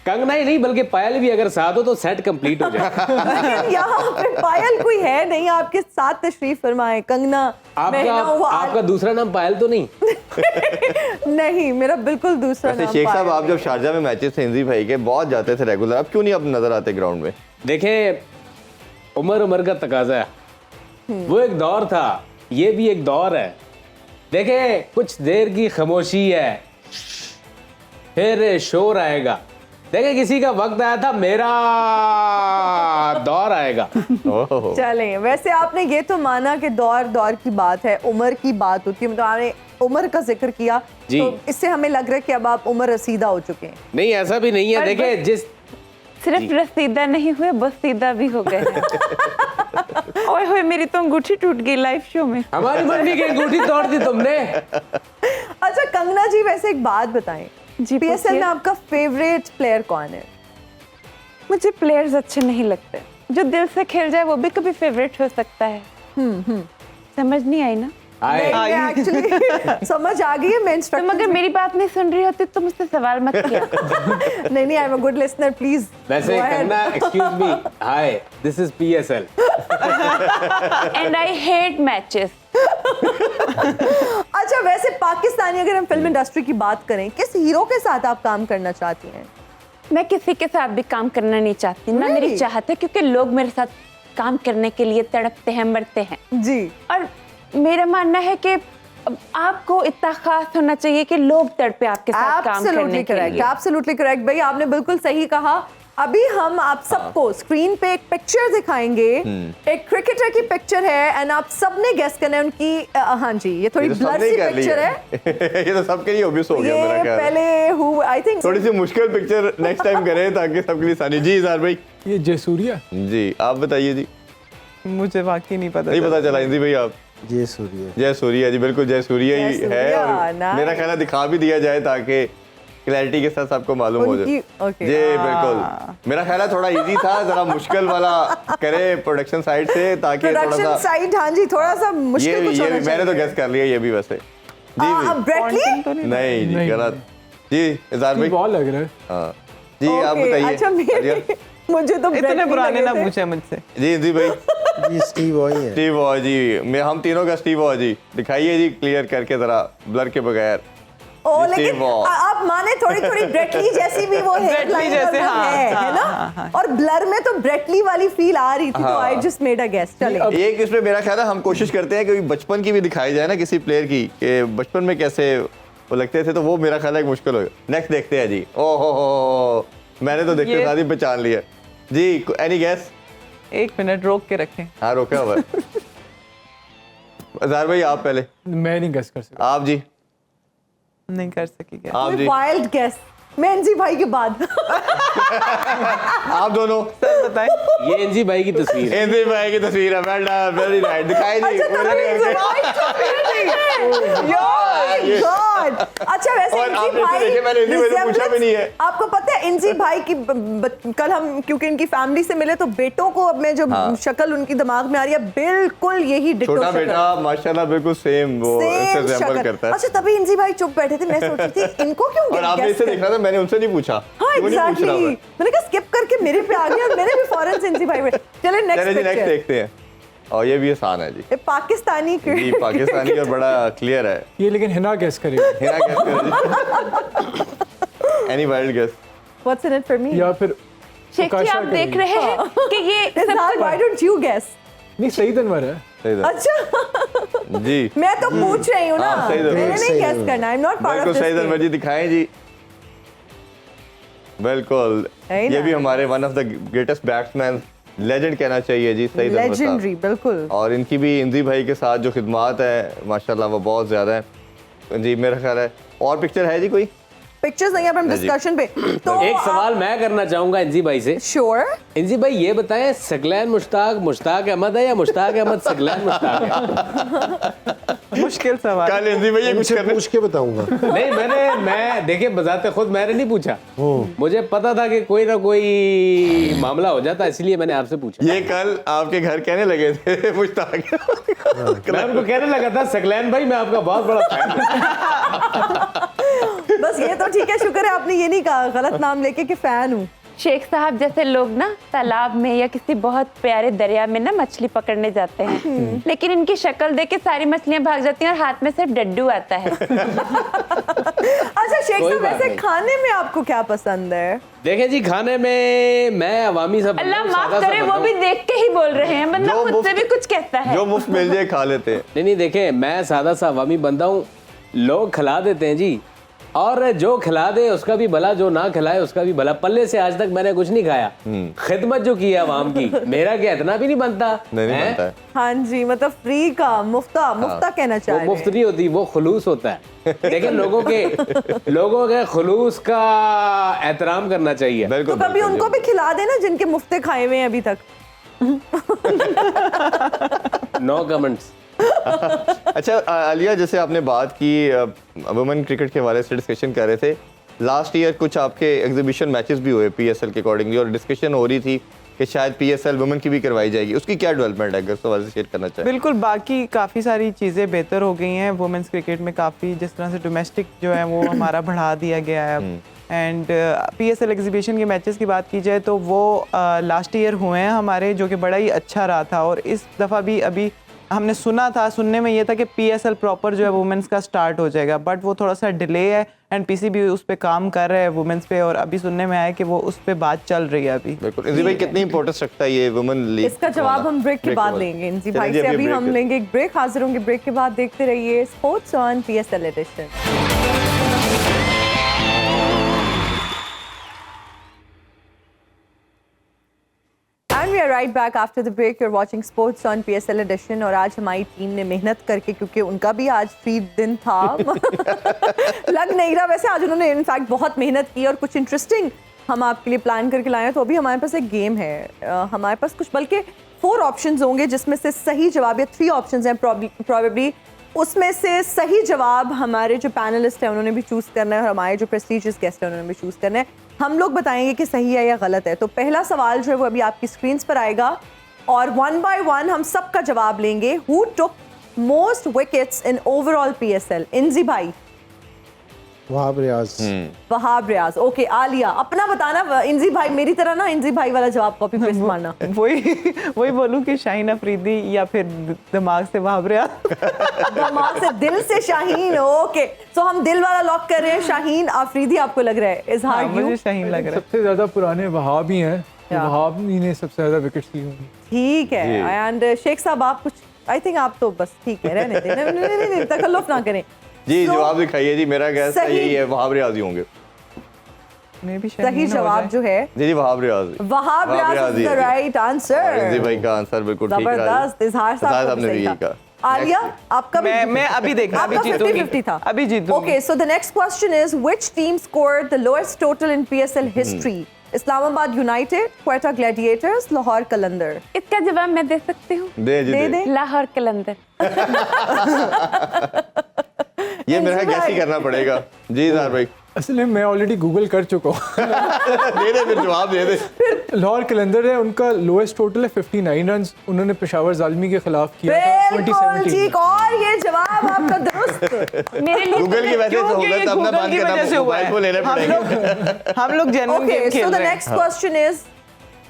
कंगना ही नहीं बल्कि पायल भी अगर साथ हो तो सेट कंप्लीट हो जाए। लेकिन यहाँ पे पायल कोई है नहीं, आपके साथ तशरीफ फरमाए। कंगना आपका दूसरा नाम पायल तो नहीं? नहीं, मेरा बिल्कुल दूसरा वैसे नाम शेख साहब, पायल आप जब शारजा में मैचेस थे इंजी भाई के बहुत जाते थे रेगुलर, अब क्यों नहीं अब नजर आते ग्राउंड में? देखें, उम्र का तकाजा है। वो एक दौर था, ये भी एक दौर है। देखें, कुछ देर की खामोशी है, फिर शोर आएगा। देखें, किसी का वक्त आया था, मेरा दौर आएगा। चलें, वैसे आपने ये तो माना कि दौर की बात है, उम्र की बात होती है, मतलब आपने उम्र का जिक्र किया जी। तो इससे हमें लग रहा है कि अब आप उम्र रसीदा हो चुके हैं। नहीं, ऐसा भी नहीं है। पर देखें, जिस सिर्फ रसीदा नहीं हुए, बसीदा भी हो गए हैं। ओए होए, मेरी तो अंगूठी टूट गई लाइव शो में। हमारी मम्मी की अंगूठी तोड़ दी तुमने। अच्छा कंगना जी, वैसे एक बात बताएं, जी, पीएसएल पूछिए। में आपका फेवरेट प्लेयर कौन है? मुझे प्लेयर्स अच्छे नहीं लगते, जो दिल से खेल जाए वो भी कभी फेवरेट हो सकता है। समझ नहीं आई ना? एक्चुअली समझ आ गई है। मैं तुम इंस्ट्रक्शन अगर मेरी बात नहीं सुन रही होती तो मुझसे सवाल मत किया। नहीं, I am a good listener, please. वैसे करना, excuse me, hi this is PSL and I hate matches. अच्छा, वैसे पाकिस्तानी, अगर हम फिल्म इंडस्ट्री की बात करें, किस हीरो के साथ आप काम करना चाहती हैं? मैं किसी के साथ भी काम करना नहीं चाहती, ना मेरी Really? चाहत है, क्योंकि लोग मेरे साथ काम करने के लिए तड़पते हैं, मरते हैं। जी, और मेरा मानना है कि आपको इतना खास होना चाहिए कि लोग तड़पे आपके साथ काम करने एब्सोल्युटली के करेक्ट, लिए। एब्सोल्युटली करेक्ट भाई, आपने बिल्कुल सही कहा। अभी हम आप सबको स्क्रीन पे एक पिक्चर दिखाएंगे, एक क्रिकेटर की पिक्चर है, एंड आप सबने गेस करना है उनकी हाँ जी, ये थोड़ी ये तो ब्लर सबने सी कर ली पिक्चर है। ये तो सबके लिए ऑब्वियस हो गया ये मेरा ख्याल है। पहले हु आई थिंक थोड़ी सी मुश्किल पिक्चर नेक्स्ट टाइम करें ताकि सबके लिए आसानी। जी इज़हार भाई। ये जयसूर्या। जी आप बताइए जी। मुझे वाकई नहीं पता नहीं पता चला इंजी भाई आप? जय सूर्य। जय सूर्या जी, बिल्कुल जय सूर्या ही जय है। सूर्या, और nice। मेरा ख्याल है दिखा भी दिया जाए ताकि क्लैरिटी के साथ सबको मालूम हो जाए। उनकी- okay। जी बिल्कुल, मेरा ख्याल है थोड़ा इजी था, जरा मुश्किल वाला करे प्रोडक्शन साइड से ताकि थोड़ा प्रोडक्शन सा साइड, हाँ जी, थोड़ा सा मुश्किल कुछ होना मैंने तो गेस कर लिया ये भी वैसे। जी अब ब्रेटली, Pointing तो नहीं नहीं जी नहीं। गलत। जी इज़हार भाई। बॉल लग रहा है। हाँ जी आप Okay, बताइए। अच्छा आलिया। मुझे तो इतने ब्रेटली पुराने लगे ना थे। पूछे मुझसे। जी जी भाई। जी स्टीव वॉय है। स्टीव वॉ जी, मैं हम तीनों का स्टीव वॉ जी दिखाइए जी, क्लियर करके जरा ब्लर के बगैर। ओ, जी, लेकिन स्टीव वॉ। आप माने थोड़ी थोड़ी ब्रेटली जैसी भी वो हेयरलाइन जैसे, हाँ, है हाँ, ना? हाँ। और ब्लर में तो ब्रेटली वाली फील आ रही थी, तो I just made a guess. चले एक इसमें मेरा ख्याल है हम कोशिश करते हैं कि बचपन की भी दिखाई जाए ना किसी प्लेयर की, कि बचपन में कैसे वो लगते थे, तो वो मेरा ख्याल है एक मुश्किल होगा। नेक्स्ट देखते हैं जी। ओ हो, मैंने तो देखते ये- साथ ही पहचान लिया जी। Any gas? 1 मिनट रोक के रखें। हाँ रोका हुआ है। इज़हार भाई आप पहले। मैं नहीं गेस कर सकता। आप जी। नहीं कर सकी क्या? आप जी। वाइल्ड गेस, मैं एनजी भाई के बाद। आप दोनों। सर बताएं। ये एनजी भाई की तस्वीर है। एनजी भाई की तस्वीर है। Well done, very nice. दिखाई जी। अच्छा, तो गॉड। अच्छा, वैसे और इनजी आपने भाई देखे, मैंने इनजी भाई से पूछा भी नहीं है। आपको पता है इनजी भाई की कल हम क्योंकि इनकी फैमिली से मिले, तो बेटों को अब मैं जो शक्ल उनकी दिमाग में आ रही है, बिल्कुल यही डिट्टो छोटा शक्ल। बेटा माशाल्लाह बिल्कुल सेम वो Same रिजेंबल शक्ल। करता है। अच्छा, तभी इनजी भाई चुप बैठे थे, मैं सोच रही थी इनको क्यों और आपने guess इससे कर- देखा था, मैंने उनसे नहीं पूछा। हाँ क्यों नहीं पूछ एग्जैक्टली, रहा मैं? मैंने कहा स्किप करके मेरे पे आ गया और मैंने भी फौरन से इनजी भाई पे। चले चलिए नेक्स्ट जी नेक्स्ट पिक्चर। देखते हैं। और ये भी आसान है जी। ये पाकिस्तानी जी पाकिस्तानी और बड़ा क्लियर है। ये लेकिन हिना गेस करेगा हिना गेस करें। Any wild guess? What's in it for me? या फिर शेख जी, प्रकाशा आप देख करेगी। रहे हैं कि ये इज़हार, व्हाई डोंट यू गेस? नहीं, सईद अनवर है। सही था। अच्छा, जी मैं तो पूछ रही हूँ ना, हाँ, सही मैंने दरबार, नहीं सही गेस दरबार। करना। I am not part of बिल्कुल सही दिस धनवर जी दिखाएं जी। बिल्कुल, है ये ना? भी हमारे one of the greatest batsman, legend कहना चाहिए जी सईद अनवर साहब। लेजेंडरी, बिल्कुल। और इनकी भी इंजी भाई के साथ जो खिदमात है माशाल्लाह वो बहुत ज़्यादा है जी। मेरा ख्याल है और पिक्चर है जी कोई? पिक्चर्स नहीं, अब हम हाँ जी। डिस्कशन पे। तो एक सवाल मैं करना चाहूंगा एनजी भाई से। श्योर। एनजी भाई ये बताएं, सकलैन मुश्ताक मुश्ताक अहमद है या मुश्ताक अहमद सकलैन मुश्ताक है? मुश्किल सवाल। कल इंजी भाई ये कुछ उनसे करने पूछ के बताऊंगा। नहीं, मैं देखिए बजाते खुद मैंने नहीं पूछा, मुझे पता था कि कोई ना कोई मामला हो जाता, इसलिए मैंने आपसे पूछा। ये कल आपके घर कहने लगे थे मुश्ताक। मैं उनको कहने लगा था सकलैन भाई मैं आपका बहुत बड़ा फैन हूं। बस ये तो ठीक है, शुक्र है आपने ये नहीं कहा गलत नाम लेके कि फैन हूँ। शेख साहब जैसे लोग ना तालाब में या किसी बहुत प्यारे दरिया में ना मछली पकड़ने जाते हैं, लेकिन इनकी शक्ल देख के सारी मछलियां भाग जाती हैं और हाथ में सिर्फ डड्डू आता है। अच्छा शेख कोई साहब, बात वैसे नहीं। खाने में आपको क्या पसंद है? देखें जी, खाने में मैं अवामी सब अल्लाह सादा माफ सा करे, वो बनता भी हूं। देख के ही बोल रहे हैं, बंदा जो खुद से मुफ्त- भी कुछ कहता है। जो मुफ्त मिल जाए खा लेते हैं। नहीं देखें, मैं सादा सा अवामी बंदा हूँ, लोग खिला देते हैं जी, और जो खिला दे उसका भी भला, जो ना खिलाए उसका भी भला। पल्ले से आज तक मैंने कुछ नहीं खाया, खिदमत जो की है आवाम की, मेरा क्या इतना भी नहीं बनता? नहीं हैं? बनता है। हाँ जी, मतलब फ्री का मुफ्ता कहना वो चाह रहे मुफ्त हैं। नहीं होती, वो खुलूस होता है। लेकिन लोगों के खुलूस का एहतराम करना चाहिए। तो बिल्कुल कभी बिल्कुल, उनको भी खिला देना जिनके मुफ्ते खाए हुए हैं अभी तक। No comments. अच्छा आलिया, जैसे आपने बात की वुमेन क्रिकेट के हवाले से डिस्कशन कर रहे थे, लास्ट ईयर कुछ आपके एग्जीबिशन मैचेस भी हुए पीएसएल के अकॉर्डिंगली और डिस्कशन हो रही थी कि शायद पीएसएल वुमेन की भी करवाई जाएगी, उसकी क्या डेवलपमेंट है, अगर सवाल से शेयर करना चाहें? बिल्कुल, बाकी काफ़ी सारी चीज़ें बेहतर हो गई हैं वुमेंस क्रिकेट में, काफ़ी जिस तरह से डोमेस्टिक जो है वो हमारा बढ़ा दिया गया है अब। एंड पीएसएल एग्जीबिशन के मैचेस की बात की जाए तो वो लास्ट ईयर हुए हैं हमारे, जो कि बड़ा ही अच्छा रहा था। और इस दफ़ा भी अभी हमने सुनने में ये था कि पीएसएल प्रॉपर जो है वुमेंस का स्टार्ट हो जाएगा, बट वो थोड़ा सा डिले है एंड पीसीबी उस पे काम कर रहे हैं वुमेन्स पे, और अभी सुनने में आया कि वो उस पे बात चल रही है अभी। बिल्कुल। इंजी भाई कितनी इंपॉर्टेंस रखता है ये वुमेन लीग? इसका जवाब हम ब्रेक के बाद लेंगे इंजी भाई से। अभी हम लेंगे एक ब्रेक, हाजिर होंगे ब्रेक के बाद। देखते रहिए sports on PSL edition. And we are right back after the break. You're watching Sports on PSL Edition और आज हमारी टीम ने मेहनत करके, क्योंकि उनका भी आज फ्री दिन था लग नहीं रहा, वैसे आज उन्होंने इनफैक्ट बहुत मेहनत की और कुछ इंटरेस्टिंग हम आपके लिए प्लान करके लाए हैं। तो अभी हमारे पास एक गेम है, हमारे पास कुछ बल्कि 4 ऑप्शंस होंगे जिसमें से सही जवाब, या 3 ऑप्शंस हैं प्रॉबेबली, उसमें से सही जवाब हमारे जो पैनलिस्ट हैं उन्होंने भी चूज़ करना है और हमारे जो प्रेस्टीजियस गेस्ट हैं उन्होंने भी चूज़ करना है। हम लोग बताएंगे कि सही है या गलत है। तो पहला सवाल जो है वो अभी आपकी स्क्रीन पर आएगा और 1 by 1 हम सबका जवाब लेंगे। Who took most wickets in overall PSL? Inzi भाई। वहाब रियाज। वहाब रियाज। ओके, आलिया अपना बताना। इंजी भाई मेरी तरह ना इंजी भाई वाला जवाब कॉपी पेस्ट मारना। वही बोलूं कि शाहीन अफरीदी या फिर दिमाग से वहाब रियाज। दिमाग से, दिल से शाहीन। ओके, सो हम दिल वाला लॉक कर रहे हैं। शाहीन अफरीदी आपको लग रहा है? इजहार मुझे शाहीन लग रहा है। सबसे ज्यादा पुराने वहाब ही हैं, तो वहाब ही ने सबसे ज्यादा विकेट्स ली होंगी। ठीक है। एंड शेख साहब आप कुछ, आई थिंक आप तो बस ठीक है, रहने दें, नहीं तकल्लुफ ना करें जी। जवाब दिखाइए जी। मेरा गैस यही है, वहाब रियाजी होंगे। सही जवाब जो है जी Wahab रियाजी। Wahab Riaz is the right answer. इंजी भाई का आंसर बिल्कुल ठीक है। जबरदस्त। इजहार साहब ने भी यही कहा। आलिया आपका मैं अभी देखना, अभी जीतूंगी। 50-50 था। अभी जीतूंगी। Okay, so the next question is which team scored the lowest total in PSL history? Islamabad United, Quetta Gladiators, Lahore Qalandar. इसका जवाब मैं दे सकती हूँ? दे। लाहौर कलंदर। ये मेरा गैस ही करना पड़ेगा जी इजहार भाई। असल में मैं ऑलरेडी गूगल कर चुका हूँ। दे दे फिर जवाब दे दे। लाहौर कलंदर है, उनका लोएस्ट टोटल है 59 रन। उन्होंने पेशावर जालिमी के खिलाफ किया था बिल्कुल 2017 ठीक, और ये जवाब आपका दुरुस्त। मेरे लिए गूगल की वजह से सहूलत अपना बंद करना, मोबाइल को लेने पड़ेगा। हम लोग जेन्युइन Okay, गेम खेल so the रहे हैं। next question is,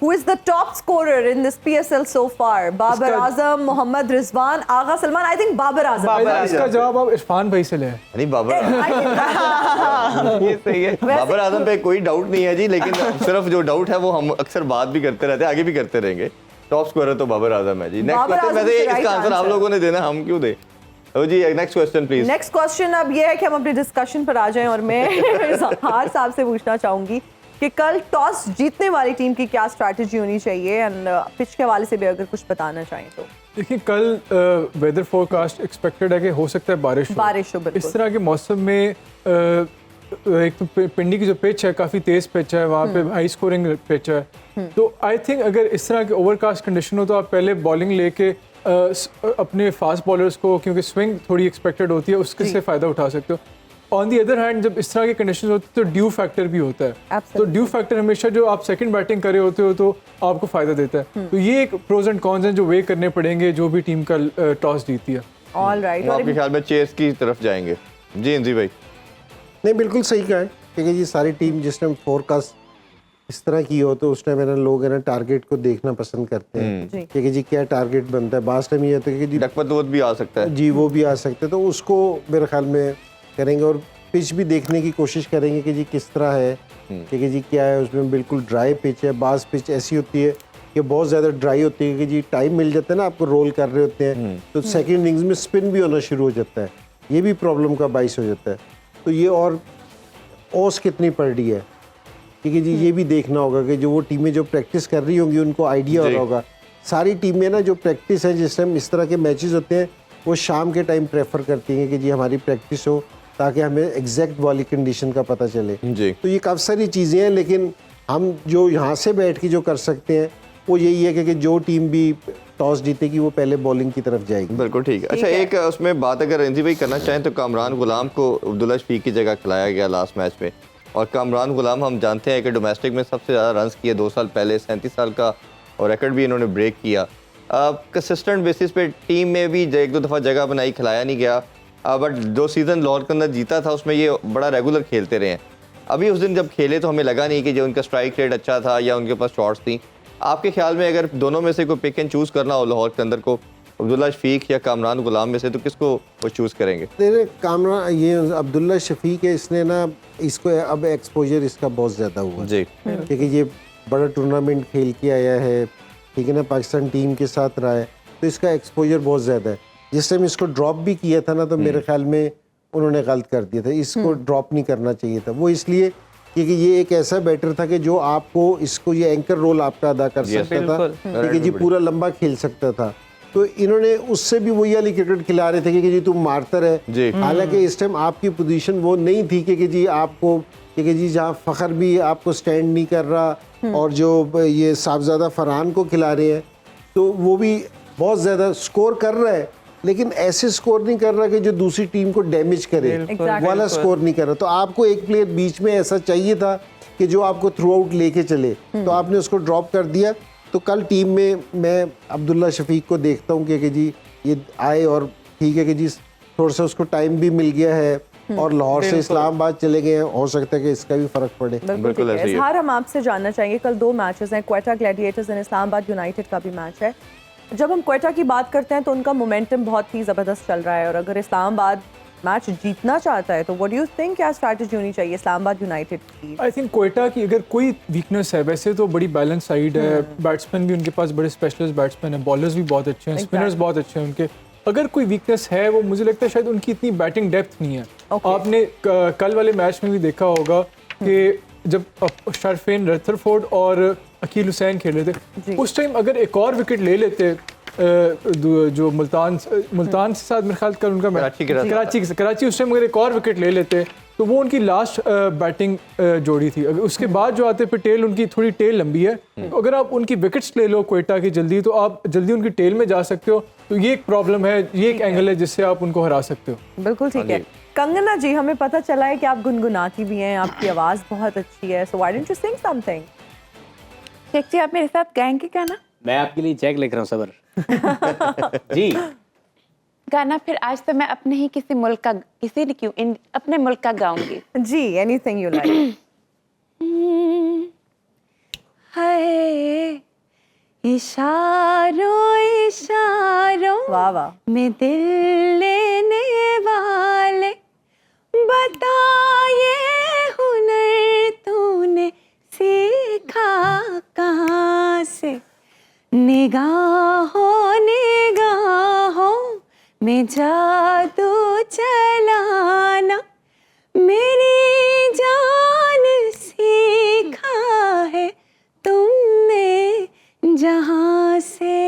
who is the top scorer in this PSL so far? Babar Azam, Mohammad Rizwan, Agha Salman? I think Babar Azam. इसका जवाब आप इरफान भाई से लें। नहीं बाबर ये सही है। बाबर आजम पे कोई डाउट नहीं है जी, लेकिन सिर्फ जो डाउट है वो हम अक्सर बात भी करते रहते हैं, आगे भी करते रहेंगे। टॉप स्कोरर तो बाबर आजम है जी। नेक्स्ट बाबर क्वेश्चन, आजम वैसे is the इसका right आंसर आप answer। लोगों ने देना, हम क्यों दे? तो जी next question please. Next question अब ये है कि हम अपनी डिस्कशन पर आ जाएं और मैं इजहार साहब से पूछना चाहूंगी कि कल टॉस जीतने वाली टीम की क्या स्ट्रैटेजी होनी चाहिए, एंड पिच के हवाले से भी अगर कुछ बताना चाहें तो। देखिए कल वेदर फोरकास्ट एक्सपेक्टेड है कि हो सकता है बारिश हो, बिल्कुल। इस तरह के मौसम में एक तो पिंडी की जो पिच है काफ़ी तेज़ पिच है, वहाँ पे हाई स्कोरिंग पिच है। तो आई थिंक अगर इस तरह के ओवरकास्ट कंडीशन हो तो आप पहले बॉलिंग लेके अपने फास्ट बॉलर्स को, क्योंकि स्विंग थोड़ी एक्सपेक्टेड होती है, उसके से फ़ायदा उठा सकते हो। ऑन दी अदर हैंड जब इस तरह के कंडीशन होते हैं तो ड्यू फैक्टर भी होता है। Absolutely. तो ड्यू फैक्टर हमेशा जो आप सेकंड बैटिंग कर रहे होते हो तो आपको फ़ायदा देता है। तो ये एक प्रोज एंड कॉन्स हैं जो वे करने पड़ेंगे जो भी टीम का टॉस जीती है। All right. आपके ख्याल में चेस की तरफ जाएंगे? जी इंजी भाई। नहीं बिल्कुल सही कहा है, क्योंकि जी सारी टीम जिस टाइम फोरकास्ट इस तरह की हो तो उस टाइम है ना लोग है ना टारगेट को देखना पसंद करते हैं, क्योंकि जी क्या टारगेट बनता है। बास टाइम ये होता है कि जी लखपत भी आ सकता है जी, वो भी आ सकते हैं, तो उसको मेरे ख्याल में करेंगे और पिच भी देखने की कोशिश करेंगे कि जी किस तरह है, क्योंकि जी क्या है उसमें बिल्कुल ड्राई पिच है। बास पिच ऐसी होती है कि बहुत ज़्यादा ड्राई होती है कि जी टाइम मिल जाता है ना, आपको रोल कर रहे होते हैं तो सेकंड इनिंग्स में स्पिन भी होना शुरू हो जाता है, ये भी प्रॉब्लम का बाइस हो जाता है। तो ये और ओस कितनी पड़ रही है, क्योंकि जी ये भी देखना होगा कि जो वो टीमें जो प्रैक्टिस कर रही होंगी उनको आइडिया हो रहा होगा। सारी टीमें ना जो प्रैक्टिस है जिस टाइम इस तरह के मैचेस होते हैं वो शाम के टाइम प्रेफर करती हैं कि जी हमारी प्रैक्टिस हो ताकि हमें एग्जैक्ट बॉल की कंडीशन का पता चले जी। तो ये काफ़ी सारी चीज़ें हैं, लेकिन हम जो यहाँ से बैठ के जो कर सकते हैं वो यही है कि जो टीम भी टॉस जीतेगी वो पहले बॉलिंग की तरफ जाएगी। बिल्कुल ठीक है। अच्छा एक उसमें बात अगर इंजी भाई करना चाहें तो कामरान गुलाम को अब्दुल्ला शफीक की जगह खिलाया गया लास्ट मैच में और कामरान गुलाम हम जानते हैं कि डोमेस्टिक में सबसे ज़्यादा रन्स किए 2 साल पहले, 37 साल का और रिकॉर्ड भी इन्होंने ब्रेक किया। कंसिस्टेंट बेसिस पे टीम में भी 1-2 दफ़ा जगह बनाई, खिलाया नहीं गया, बट जो सीज़न लाहौर के अंदर जीता था उसमें ये बड़ा रेगुलर खेलते रहे हैं। अभी उस दिन जब खेले तो हमें लगा नहीं कि जो उनका स्ट्राइक रेट अच्छा था या उनके पास शॉट्स थी। आपके ख्याल में अगर दोनों में से कोई पिक एंड चूज़ करना हो लाहौर के अंदर को, अब्दुल्ला शफीक या कामरान गुलाम में से, तो किसको वो चूज़ करेंगे? तेरे कामरान, ये अब्दुल्ला शफीक है, इसने ना इसको अब एक्सपोजर इसका बहुत ज़्यादा हुआ जी, क्योंकि ये बड़ा टूर्नामेंट खेल के आया है, ठीक है ना, पाकिस्तान टीम के साथ रहा है, तो इसका एक्सपोजर बहुत ज़्यादा है। जिस टाइम इसको ड्रॉप भी किया था ना, तो मेरे ख्याल में उन्होंने गलत कर दिया था, इसको ड्रॉप नहीं करना चाहिए था। वो इसलिए क्योंकि ये एक ऐसा बैटर था कि जो आपको इसको ये एंकर रोल आपका अदा कर सकता था, ठीक है जी, पूरा लंबा खेल सकता था। तो इन्होंने उससे भी वही वाली क्रिकेट खिला रहे थे कि जी तुम मारता रहे। हालांकि इस टाइम आपकी पोजीशन वो नहीं थी कि जी आपको, कि जी जहाँ फ़खर भी आपको स्टैंड नहीं कर रहा और जो ये साहबजादा फरहान को खिला रहे हैं, तो वो भी बहुत ज़्यादा स्कोर कर रहा है, लेकिन ऐसे स्कोर नहीं कर रहा कि जो दूसरी टीम को डैमेज करे, वाला स्कोर नहीं कर रहा। तो आपको एक प्लेयर बीच में ऐसा चाहिए था कि जो आपको थ्रू आउट लेके चले, तो आपने उसको ड्रॉप कर दिया। तो कल टीम में मैं अब्दुल्ला शफीक को देखता हूँ कि जी ये आए और ठीक है कि जी थोड़ा सा उसको टाइम भी मिल गया है और लाहौर से इस्लामाबाद चले गए हैं, हो सकता है कि इसका भी फर्क पड़े। बिल्कुल ऐसे ही है। इजहार, हम आपसे जानना चाहेंगे, कल 2 मैचेस हैं, क्वेटा ग्लैडिएटर्स और इस्लामाबाद यूनाइटेड का भी मैच है। जब हम क्वेटा की बात करते हैं तो उनका मोमेंटम बहुत ही ज़बरदस्त चल रहा है, और अगर इस्लामाबाद मैच जीतना चाहता है तो व्हाट डू यू थिंक, क्या स्ट्रैटेजी होनी चाहिए इस्लामाबाद यूनाइटेड की? आई थिंक क्वेटा की अगर कोई वीकनेस है, वैसे तो बड़ी बैलेंस साइड है, बैट्समैन भी उनके पास बड़े स्पेशलिस्ट बैट्समैन हैं, बॉलर्स भी बहुत अच्छे हैं, स्पिनर्स बहुत अच्छे हैं उनके। अगर कोई वीकनेस है वो मुझे लगता है शायद उनकी इतनी बैटिंग डेप्थ नहीं है। आपने कल वाले मैच में भी देखा होगा कि जब शरफेन रथरफोर्ड और अकील हुसैन खेल रहे थे, उस टाइम अगर एक और विकेट ले लेते जो मुल्तान से साथ मेरे ख्याल कर उनका कराची उस टाइम अगर एक और विकेट ले लेते तो वो उनकी लास्ट बैटिंग जोड़ी थी। अगर उसके बाद जो आते पटेल, उनकी थोड़ी टेल लंबी है, तो अगर आप उनकी विकेट्स ले लो क्वेटा की जल्दी, तो आप जल्दी उनकी टेल में जा सकते हो। तो ये एक प्रॉब्लम है, ये एक एंगल है जिससे आप उनको हरा सकते हो। बिल्कुल ठीक है। कंगना जी, हमें पता चला है कि आप गुनगुनाती भी हैं, आपकी आवाज़ बहुत अच्छी है, so why don't you sing something? Sheikh ji, आप मेरे साथ गाएंगे गाना? मैं आपके लिए चेक लिख रहा हूँ, सबर जी। गाना फिर आज तो मैं अपने ही किसी मुल्क का, किसी ने क्यों, अपने मुल्क का गाऊंगी जी, एनीथिंग यू लाइक। हाय इशारों इशारों वाह वाह, में दिल लेने वाले, बता ये हुनर तूने सीखा कहाँ से, निगाहों निगाहों में जादू चलाना, मेरी जान सीखा है तुमने जहाँ से।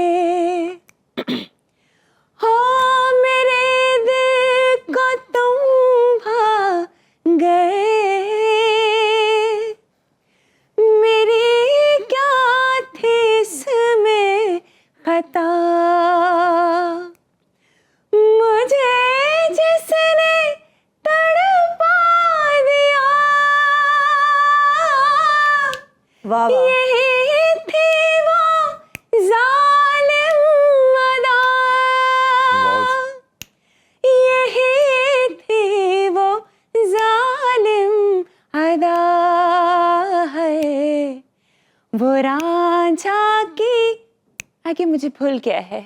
हो मेरे दिल को तुम भा गए, मेरी क्या थी इसमें खता, मुझे जिसने तड़पा दिया, वाह वाह, यही थी वो जालिम अदा, यही थी वो जालिम अदा है, वो रांझा की आगे मुझे भूल गया है।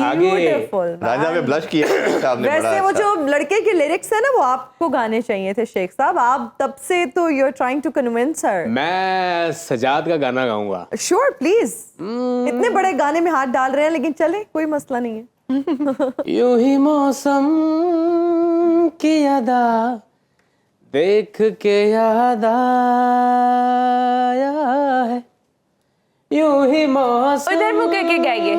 आगे ब्यूटीफुल। राजा में ब्लश किया आपने, बड़ा वैसे वो अच्छा। जो लड़के के लिरिक्स है ना, वो आपको गाने चाहिए थे शेख साहब, आप तब से तो you are trying to convince her. मैं सजाद का गाना गाऊंगा। श्योर प्लीज, इतने बड़े गाने में हाथ डाल रहे हैं, लेकिन चले कोई मसला नहीं है। यूं ही मौसम की अदा देख के याद आया है, यूं ही मौसम उधर मुँह करके गाइए।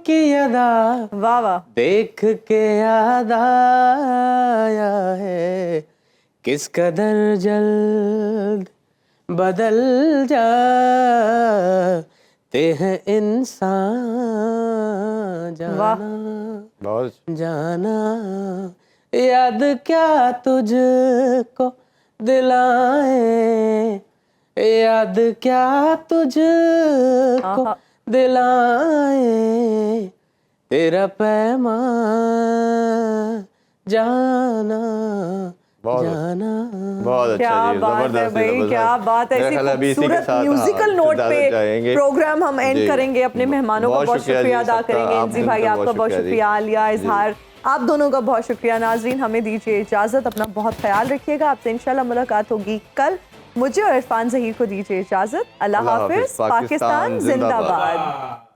की अदा वाह वाह, देख के याद आया है, किस कदर जल्द बदल जाते हैं इंसान, वाह। बहुत जाना याद क्या तुझको दिलाए, याद क्या तुझको दिलाए, तेरा पैमान जाना जाना। बहुत अच्छा क्या जी, बात है जबरदस्त, भाई, जबरदस्त। क्या बात है। मेरा इसी ख्याल है अभी इसी के खूबसूरत साथ, म्यूजिकल हाँ, नोट इजाज़त पे चाहेंगे। प्रोग्राम हम एंड जी। करेंगे। अपने मेहमानों का बहुत शुक्रिया जी, अदा सबका करेंगे। आप एनजी दोनों भाई का आपका बहुत जी। शुक्रिया, आलिया, जी। इजहार आप दोनों का बहुत शुक्रिया। नाजरीन हमें दीजिए इजाजत, अपना बहुत ख्याल रखिएगा। आपसे इंशाल्लाह मुलाकात होगी कल। मुझे और इरफान ज़हीर को दीजिए इजाजत। अल्लाह अल्लाह हाफिज। हाफिज़। पाकिस्तान पाकिस्तान जिंदाबाद। जिंदाबाद।